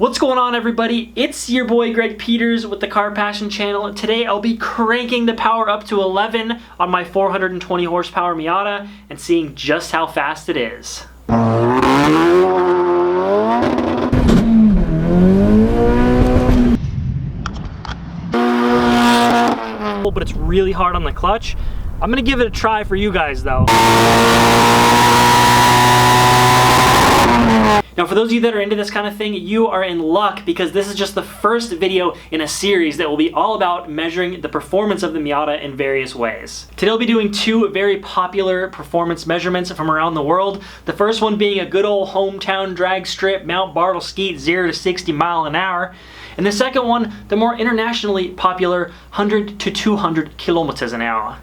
What's going on, everybody? It's your boy Greg Peters with the Car Passion Channel, and today I'll be cranking the power up to 11 on my 420 horsepower Miata and seeing just how fast it is. But it's really hard on the clutch. I'm gonna give it a try for you guys though. Now, for those of you that are into this kind of thing, you are in luck because this is just the first video in a series that will be all about measuring the performance of the Miata in various ways. Today I'll be doing two very popular performance measurements from around the world. The first one being a good old hometown drag strip Mount Bartle Skeet 0 to 60 mile an hour. And the second one, the more internationally popular 100 to 200 kilometers an hour.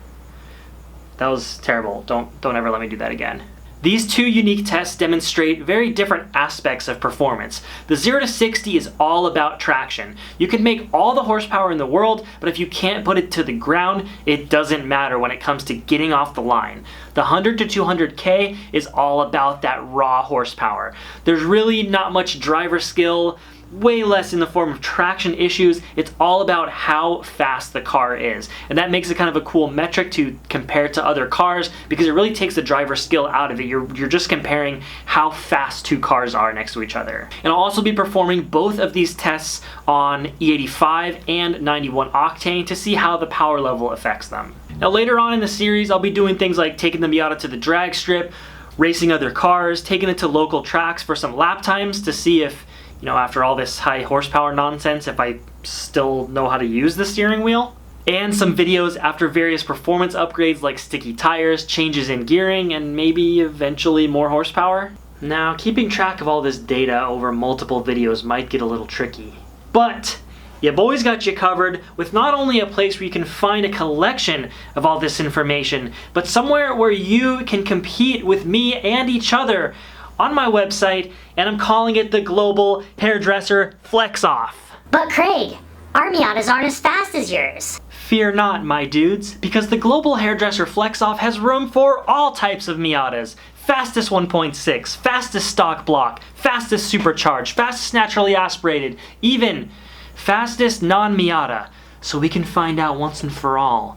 That was terrible. Don't ever let me do that again. These two unique tests demonstrate very different aspects of performance. The 0 to 60 is all about traction. You can make all the horsepower in the world, but if you can't put it to the ground, it doesn't matter when it comes to getting off the line. The 100 to 200K is all about that raw horsepower. There's really not much driver skill, way less in the form of traction issues. It's all about how fast the car is. And that makes it kind of a cool metric to compare to other cars because it really takes the driver skill out of it. You're just comparing how fast two cars are next to each other. And I'll also be performing both of these tests on E85 and 91 Octane to see how the power level affects them. Now later on in the series, I'll be doing things like taking the Miata to the drag strip, racing other cars, taking it to local tracks for some lap times to see if, you know, after all this high horsepower nonsense, if I still know how to use the steering wheel. And some videos after various performance upgrades like sticky tires, changes in gearing, and maybe eventually more horsepower. Now, keeping track of all this data over multiple videos might get a little tricky. But your boy's got you covered with not only a place where you can find a collection of all this information, but somewhere where you can compete with me and each other on my website, and I'm calling it the Global Hairdresser Flex Off. But Craig, our Miatas aren't as fast as yours. Fear not, my dudes, because the Global Hairdresser Flex Off has room for all types of Miatas. Fastest 1.6, fastest stock block, fastest supercharged, fastest naturally aspirated, even fastest non-Miata. So we can find out once and for all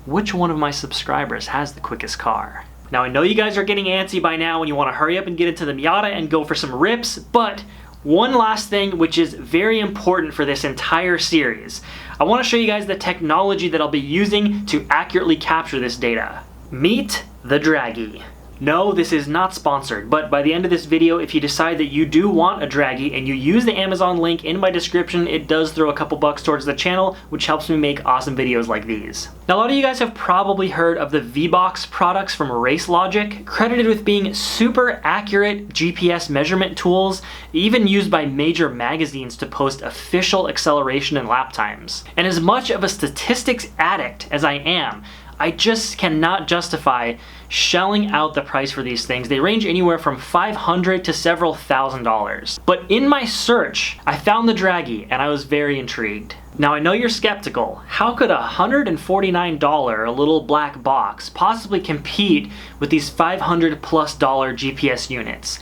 which one of my subscribers has the quickest car. Now, I know you guys are getting antsy by now and you want to hurry up and get into the Miata and go for some rips, but one last thing which is very important for this entire series. I want to show you guys the technology that I'll be using to accurately capture this data. Meet the Dragy. No, this is not sponsored, but by the end of this video, if you decide that you do want a Dragy and you use the Amazon link in my description, it does throw a couple bucks towards the channel, which helps me make awesome videos like these. Now, a lot of you guys have probably heard of the V-Box products from Race Logic, credited with being super accurate GPS measurement tools, even used by major magazines to post official acceleration and lap times. And as much of a statistics addict as I am, I just cannot justify shelling out the price for these things. They range anywhere from $500 to several $1,000s. But in my search, I found the Dragy and I was very intrigued. Now, I know you're skeptical. How could a $149 little black box possibly compete with these $500+ GPS units?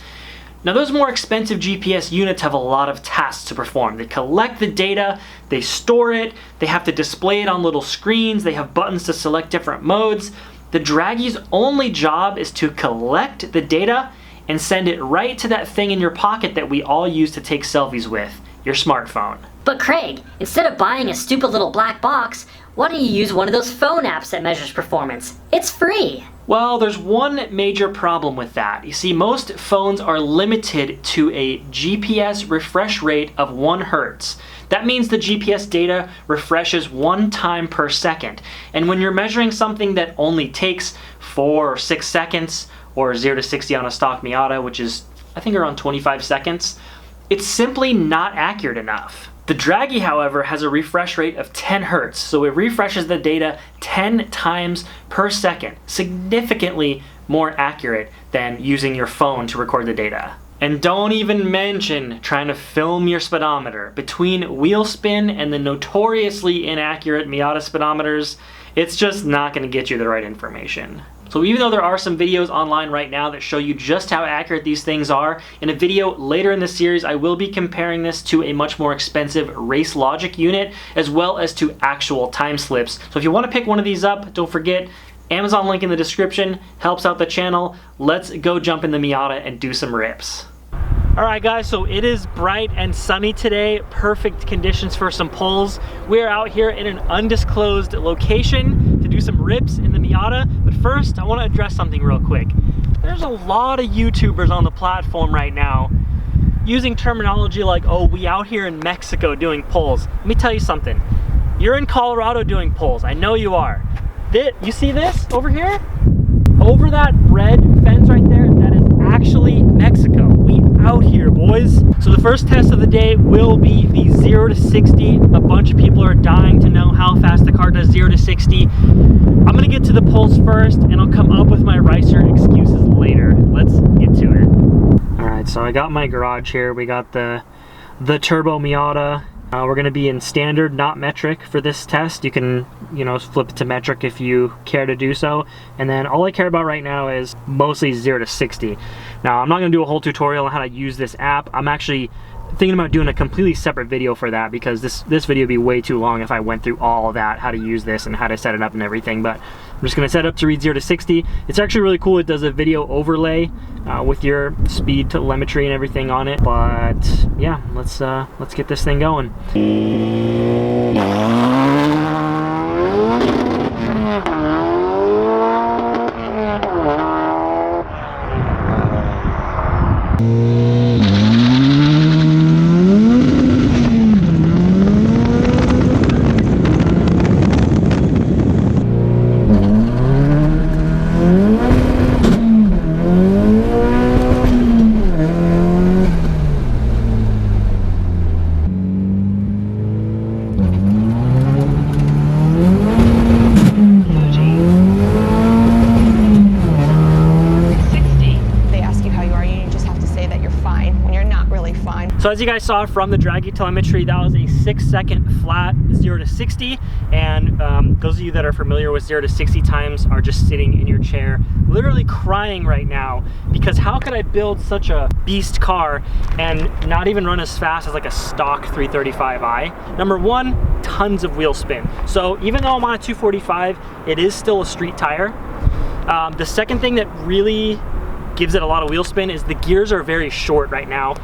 Now, those more expensive GPS units have a lot of tasks to perform. They collect the data, they store it, they have to display it on little screens, they have buttons to select different modes. The Dragy's only job is to collect the data and send it right to that thing in your pocket that we all use to take selfies with, your smartphone. But Craig, instead of buying a stupid little black box, why don't you use one of those phone apps that measures performance? It's free. Well, there's one major problem with that. You see, most phones are limited to a GPS refresh rate of 1 Hertz. That means the GPS data refreshes 1 time per second. And when you're measuring something that only takes 4 or 6 seconds, or 0 to 60 on a stock Miata, which is, I think, around 25 seconds, it's simply not accurate enough. The Dragy, however, has a refresh rate of 10 Hertz, so it refreshes the data 10 times per second, significantly more accurate than using your phone to record the data. And don't even mention trying to film your speedometer. Between Wheelspin and the notoriously inaccurate Miata speedometers, it's just not going to get you the right information. So even though there are some videos online right now that show you just how accurate these things are, in a video later in the series I will be comparing this to a much more expensive race logic unit as well as to actual time slips. So if you want to pick one of these up, don't forget Amazon link in the description, helps out the channel. Let's go jump in the Miata and do some rips. Alright guys, so it is bright and sunny today, perfect conditions for some pulls. We are out here in an undisclosed location to do some rips in the Miata, but first I want to address something real quick. There's a lot of YouTubers on the platform right now using terminology like, oh, we out here in Mexico doing pulls. Let me tell you something. You're in Colorado doing pulls, I know you are. You see this over here? Over that red fence right there, that is actually Mexico. We out here, boys. So the first test of the day will be the 0 to 60. A bunch of people are dying to know how fast the car does 0 to 60. I'm gonna get to the pulls first and I'll come up with my ricer excuses later. Let's get to it. All right, so I got my garage here. We got the turbo Miata. We're going to be in standard, not metric for this test. You can, flip it to metric if you care to do so. And then all I care about right now is mostly 0 to 60. Now, I'm not going to do a whole tutorial on how to use this app. I'm actually thinking about doing a completely separate video for that because this video would be way too long if I went through all of that, how to use this and how to set it up and everything. But I'm just going to set it up to read 0 to 60. It's actually really cool. It does a video overlay with your speed telemetry and everything on it. But yeah, let's get this thing going. So as you guys saw from the Dragy telemetry, that was a 6-second flat 0 to 60. And those of you that are familiar with 0 to 60 times are just sitting in your chair, literally crying right now, because how could I build such a beast car and not even run as fast as like a stock 335i? Number one, tons of wheel spin. So even though I'm on a 245, it is still a street tire. The second thing that really gives it a lot of wheel spin is the gears are very short right now.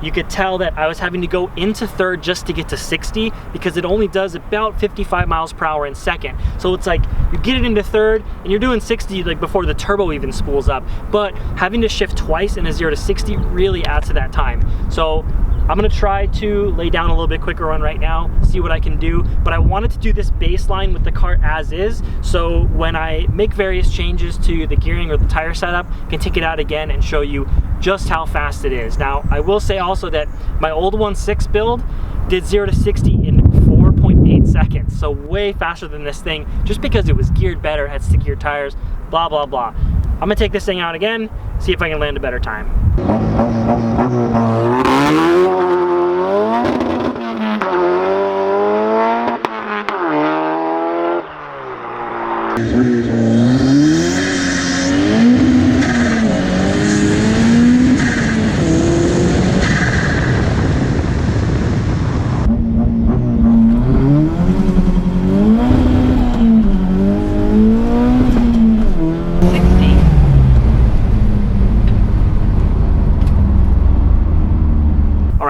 You could tell that I was having to go into third just to get to 60 because it only does about 55 miles per hour in second. So it's like you get it into third and you're doing 60 like before the turbo even spools up. But having to shift twice in a 0 to 60 really adds to that time. So I'm gonna try to lay down a little bit quicker run right now, see what I can do, but I wanted to do this baseline with the car as is, so when I make various changes to the gearing or the tire setup, I can take it out again and show you just how fast it is. Now, I will say also that my old 1.6 build did 0 to 60 in 4.8 seconds, so way faster than this thing, just because it was geared better, had stickier tires, blah, blah, blah. I'm gonna take this thing out again, see if I can land a better time.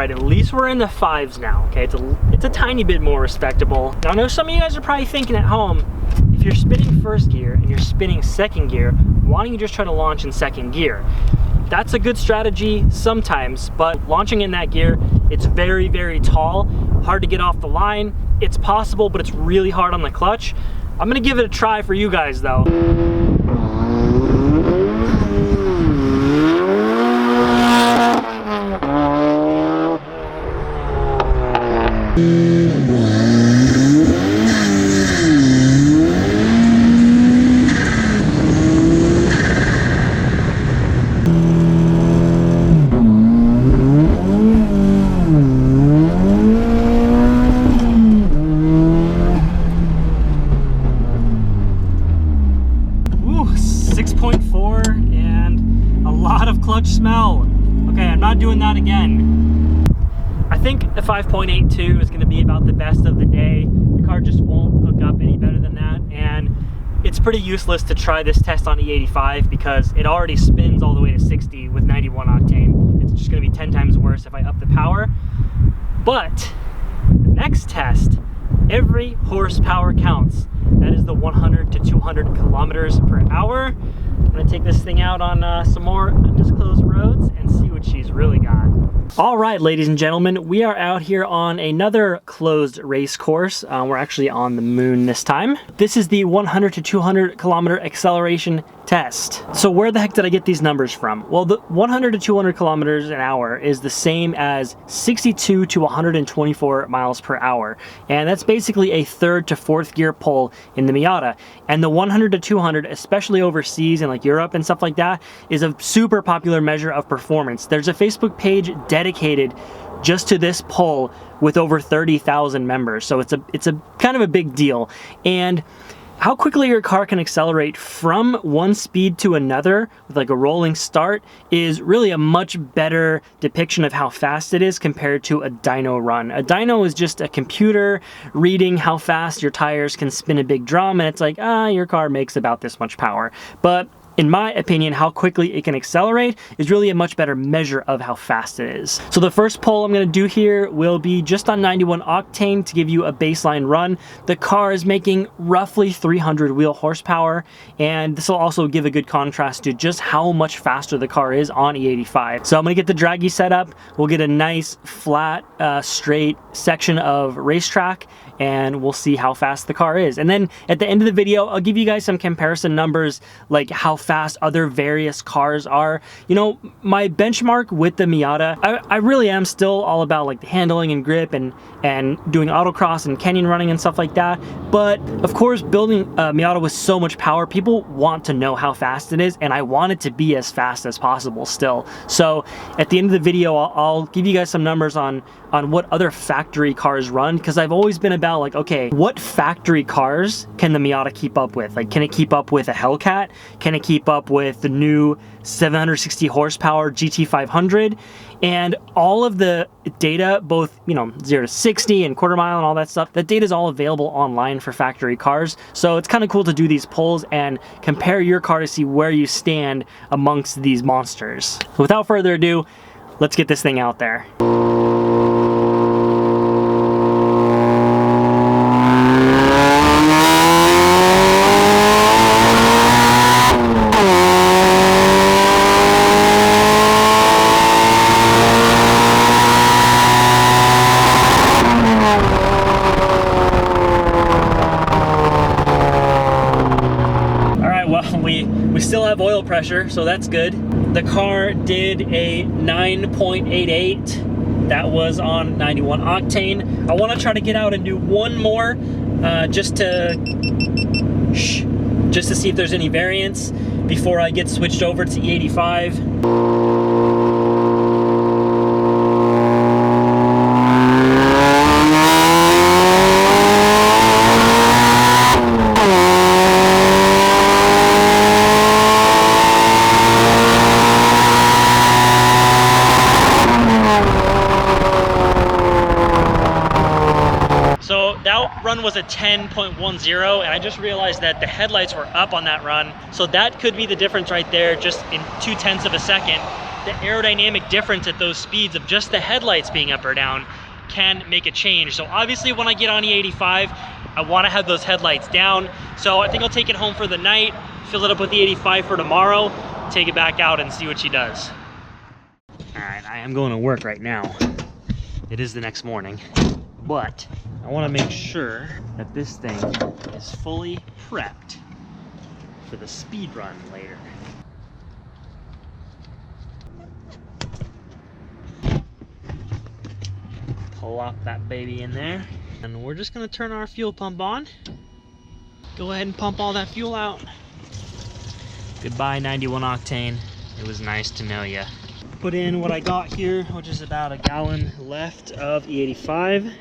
At least we're in the 5s now, okay? It's a tiny bit more respectable. Now I know some of you guys are probably thinking at home, if you're spinning first gear and you're spinning second gear, why don't you just try to launch in second gear? That's a good strategy sometimes, but launching in that gear, it's very, very tall, hard to get off the line. It's possible, but it's really hard on the clutch. I'm gonna give it a try for you guys though. 10. I think a 5.82 is going to be about the best of the day. The car just won't hook up any better than that, and it's pretty useless to try this test on E85 because it already spins all the way to 60 with 91 octane. It's just going to be 10 times worse if I up the power. But the next test, every horsepower counts. That is the 100 to 200 kilometers per hour. I'm going to take this thing out on some more undisclosed roads and see what she's really got. All right, ladies and gentlemen, we are out here on another closed race course. We're actually on the moon this time. This is the 100 to 200 kilometer acceleration test. So where the heck did I get these numbers from? Well, the 100 to 200 kilometers an hour is the same as 62 to 124 miles per hour. And that's basically a third to fourth gear pull in the Miata. And the 100 to 200, especially overseas in like Europe and stuff like that, is a super popular measure of performance. There's a Facebook page dedicated just to this pull with over 30,000 members. So it's a kind of a big deal. And how quickly your car can accelerate from one speed to another with like a rolling start is really a much better depiction of how fast it is compared to a dyno run. A dyno is just a computer reading how fast your tires can spin a big drum, and it's like, your car makes about this much power. But in my opinion, how quickly it can accelerate is really a much better measure of how fast it is. So the first pull I'm going to do here will be just on 91 octane to give you a baseline run. The car is making roughly 300 wheel horsepower, and this will also give a good contrast to just how much faster the car is on E85. So I'm going to get the Dragy set up. We'll get a nice flat, straight section of racetrack, and we'll see how fast the car is. And then at the end of the video, I'll give you guys some comparison numbers, like how fast other various cars are. You know, my benchmark with the Miata, I really am still all about like the handling and grip and doing autocross and canyon running and stuff like that. But of course, building a Miata with so much power, people want to know how fast it is, and I want it to be as fast as possible still. So at the end of the video, I'll give you guys some numbers on what other factory cars run, because I've always been about like, okay, what factory cars can the Miata keep up with? Like, can it keep up with a Hellcat? Can it keep up with the new 760 horsepower GT500? And all of the data, both, you know, 0 to 60 and quarter mile and all that stuff, that data is all available online for factory cars. So it's kind of cool to do these polls and compare your car to see where you stand amongst these monsters. Without further ado, let's get this thing out there. We still have oil pressure, so that's good. The car did a 9.88. That was on 91 octane. I want to try to get out and do one more just to see if there's any variance before I get switched over to E85. That run was a 10.10, and I just realized that the headlights were up on that run, so that could be the difference right there, just in 0.2 of a second. The aerodynamic difference at those speeds of just the headlights being up or down can make a change. So obviously when I get on E85, I want to have those headlights down, so I think I'll take it home for the night, fill it up with the 85 for tomorrow, take it back out and see what she does. Alright, I am going to work right now. It is the next morning, but I want to make sure that this thing is fully prepped for the speed run later. Pull up that baby in there, and we're just going to turn our fuel pump on. Go ahead and pump all that fuel out. Goodbye 91 octane. It was nice to know ya. Put in what I got here, which is about a gallon left of E85.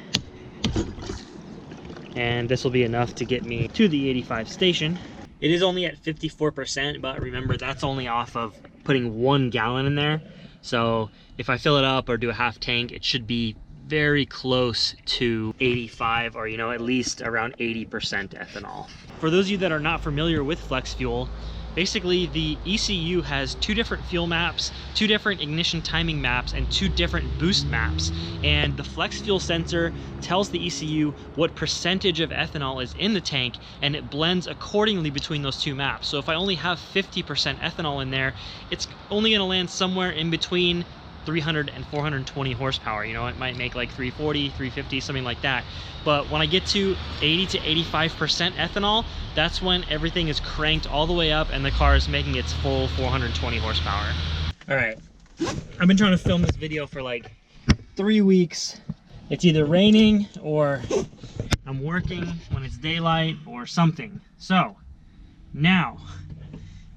And this will be enough to get me to the 85 station. It is only at 54%, but remember that's only off of putting 1 gallon in there. So if I fill it up or do a half tank, it should be very close to 85, or at least around 80% ethanol. For those of you that are not familiar with flex fuel, basically the ECU has 2 different fuel maps, 2 different ignition timing maps, and 2 different boost maps. And the flex fuel sensor tells the ECU what percentage of ethanol is in the tank, and it blends accordingly between those 2 maps. So if I only have 50% ethanol in there, it's only gonna land somewhere in between 300 and 420 horsepower. It might make like 340, 350, something like that. But when I get to 80 to 85% ethanol, that's when everything is cranked all the way up and the car is making its full 420 horsepower. All right, I've been trying to film this video for like 3 weeks. It's either raining or I'm working when it's daylight or something. So now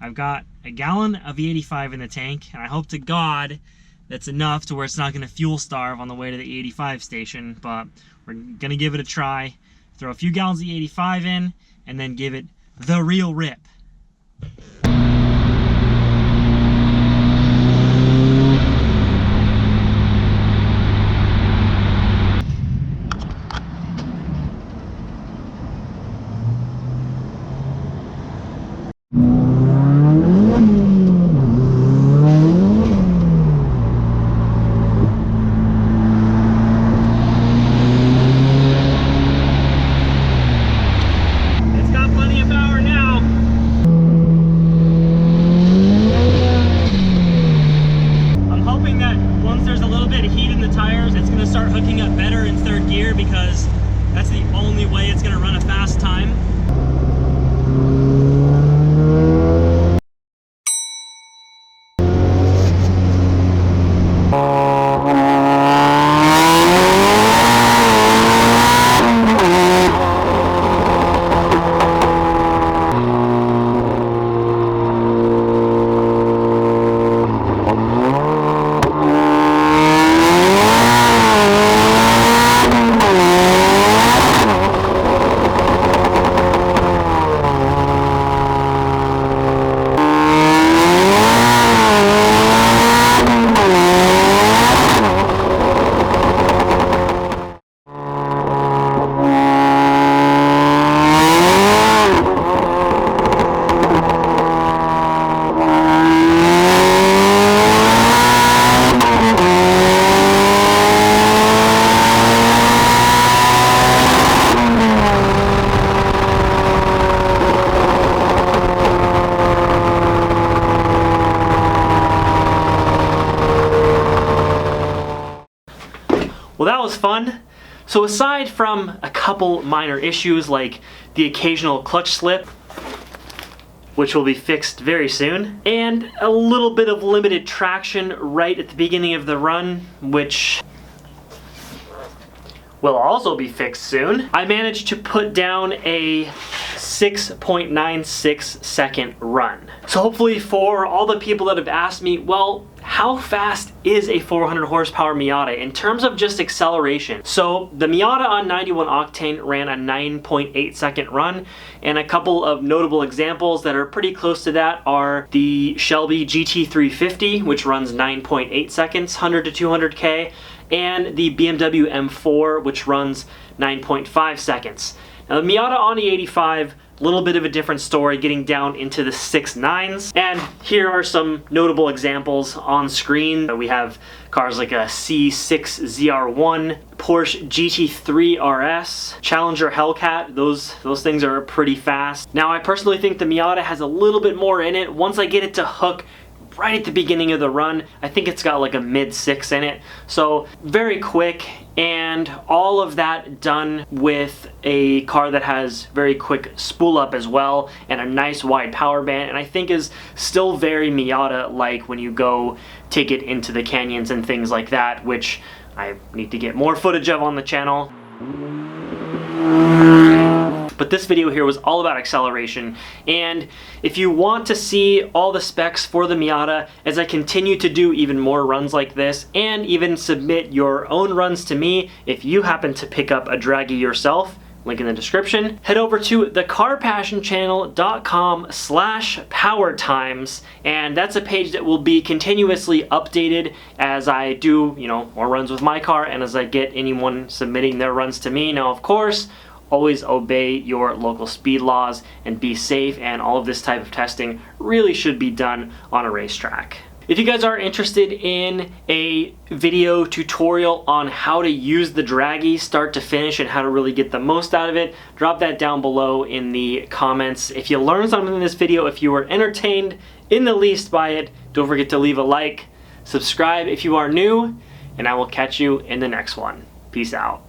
I've got a gallon of E85 in the tank, and I hope to God that's enough to where it's not going to fuel starve on the way to the E85 station, but we're going to give it a try. Throw a few gallons of E85 in, and then give it the real rip. Because that's the only way it's going to run a fast time. Well, that was fun. So aside from a couple minor issues like the occasional clutch slip, which will be fixed very soon, and a little bit of limited traction right at the beginning of the run, which will also be fixed soon, I managed to put down a 6.96 second run. So hopefully for all the people that have asked me, well, how fast is a 400 horsepower Miata in terms of just acceleration? So the Miata on 91 Octane ran a 9.8 second run, and a couple of notable examples that are pretty close to that are the Shelby GT350, which runs 9.8 seconds, 100 to 200K, and the BMW M4, which runs 9.5 seconds. Now the Miata on the 85, a little bit of a different story, getting down into the 6.9s. And here are some notable examples on screen. We have cars like a C6 ZR1, Porsche GT3 RS, Challenger Hellcat. Those things are pretty fast. Now I personally think the Miata has a little bit more in it. Once I get it to hook right at the beginning of the run, I think it's got like a mid-6 in it. So very quick, and all of that done with a car that has very quick spool up as well and a nice wide power band, and I think is still very Miata-like when you go take it into the canyons and things like that, which I need to get more footage of on the channel. But this video here was all about acceleration, and if you want to see all the specs for the Miata as I continue to do even more runs like this, and even submit your own runs to me if you happen to pick up a Dragy yourself, link in the description. Head over to thecarpassionchannel.com/power times, and that's a page that will be continuously updated as I do, more runs with my car and as I get anyone submitting their runs to me. Now, of course, always obey your local speed laws and be safe, and all of this type of testing really should be done on a racetrack. If you guys are interested in a video tutorial on how to use the Dragy start to finish and how to really get the most out of it, drop that down below in the comments. If you learned something in this video, if you were entertained in the least by it, don't forget to leave a like, subscribe if you are new, and I will catch you in the next one. Peace out.